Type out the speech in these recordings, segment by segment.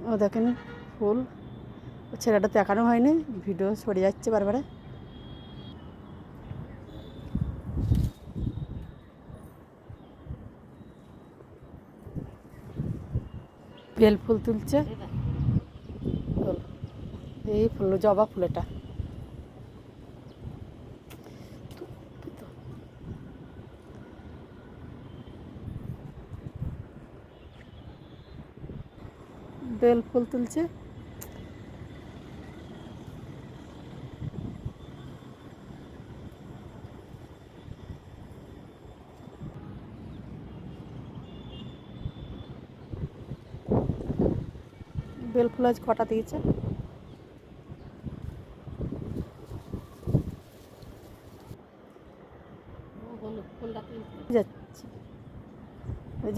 ও দেখেন ফুল, ছেলেটা দেখানো হয়নি, ভিডিও সরে যাচ্ছে বারবারে। বেল ফুল তুলছে, এই ফুল জবা ফুল, এটা বেল ফুল তুলছে। বেল ফুল আজ কটা দিয়েছে? যাচ্ছি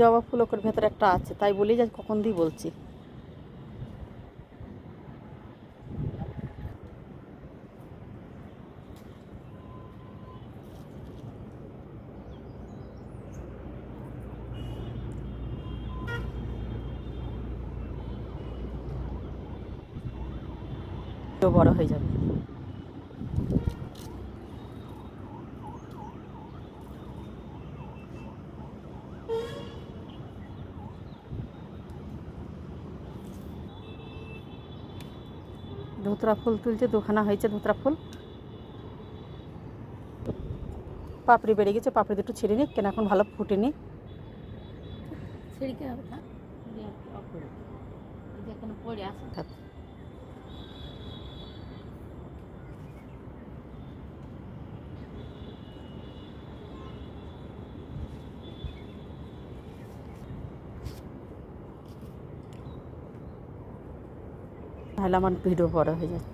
জবা ফুল ওর ভেতরে একটা আছে, তাই বলি যে কখন দিই বলছি। বড় হয়ে যাবে। ধুতরা ফুল তুলছে, দুখানা হয়েছে ধুতরা ফুল। পাপড়ি বেড়ে গেছে, পাপড়ি দুটো ছিঁড়ে নি, কেন এখন ভালো ফুটেনি। তাহলে আমার ভিডিও বড় হয়ে যাচ্ছে।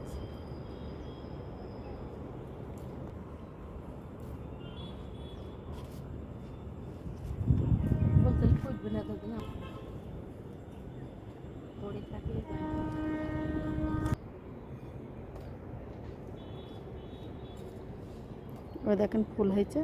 ওই দেখেন ফুল হয়েছে।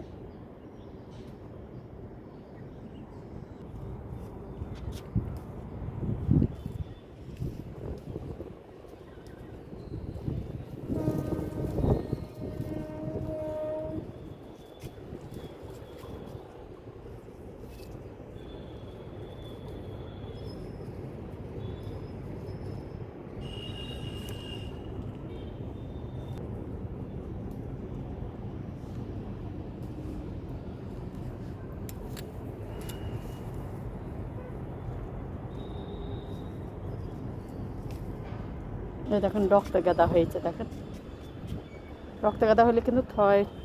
দেখেন রক্ত গাঁদা হয়েছে, দেখেন রক্ত গাঁদা হলে কিন্তু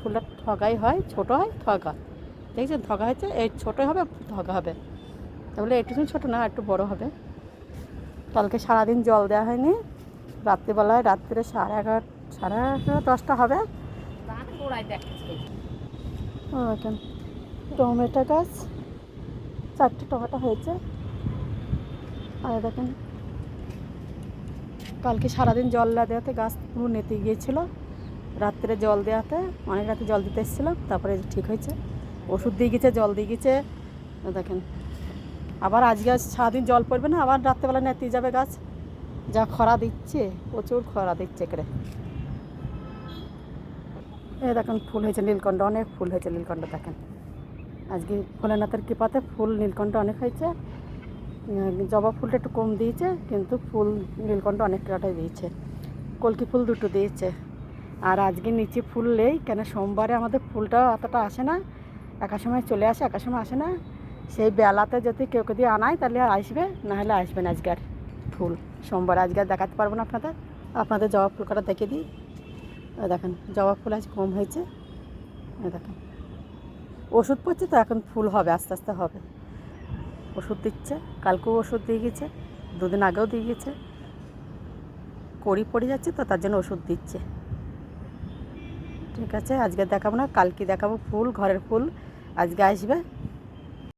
ফুলটা ঠগাই হয়, ছোট হয় ঠগা। দেখছেন ঠগা হয়েছে, এই ছোটোই হবে, ঠগা হবে। তাহলে একটু ছোটো না, একটু বড় হবে। কালকে সারাদিন জল দেওয়া হয়নি, রাত্রিবেলায় রাত্রে 11:30 10টা হবে। ও দেখেন টমেটো গাছ, 4টে টমেটো হয়েছে। আর দেখেন কালকে সারাদিন জল না দেওয়াতে গাছ পুরো নেতে গিয়েছিলো, রাত্রে জল দেওয়াতে অনেক রাতে জল দিতে এসেছিলাম, তারপরে ঠিক হয়েছে। ওষুধ দিয়ে গেছে, জল দিয়ে গেছে। দেখেন আবার আজকে সারাদিন জল পড়বে না, আবার রাত্রেবেলা নেতে যাবে গাছ। যা খরা দিচ্ছে, প্রচুর খরা দিচ্ছে এখানে। দেখেন ফুল হয়েছে নীলকণ্ঠ, অনেক ফুল হয়েছে নীলকণ্ঠ। দেখেন আজকে ভোলেনাথের কৃপাতে ফুল নীলকণ্ঠ অনেক হয়েছে। জবা ফুলটা একটু কম দিয়েছে, কিন্তু ফুল নীলকণ্ঠ অনেক কাটাই দিয়েছে। কলকি ফুল 2টো দিয়েছে। আর আজকে নিচে ফুল নেই, কেন সোমবারে আমাদের ফুলটা অতটা আসে না, একা সময় চলে আসে, একা সময় আসে না। সেই বেলাতে যদি কেউ কেউ আনায় তাহলে আর আসবে, নাহলে আসবে না। আজকে আর ফুল সোমবার আজকে আর দেখাতে পারবো না আপনাদের জবা ফুল কটা দেখে দিই। দেখেন জবা ফুল আজ কম হয়েছে। দেখেন ওষুধ পড়ছে তো, এখন ফুল হবে, আস্তে আস্তে হবে। ওষুধ দিচ্ছে, কালকেও ওষুধ দিয়ে গেছে, 2 দিন আগেও দিয়ে গেছে। কড়ি পড়ে যাচ্ছে তো, তার জন্য ওষুধ দিচ্ছে। ঠিক আছে, আজকে দেখাবো না, কালকে দেখাবো ফুল, ঘরের ফুল আজকে আসবে।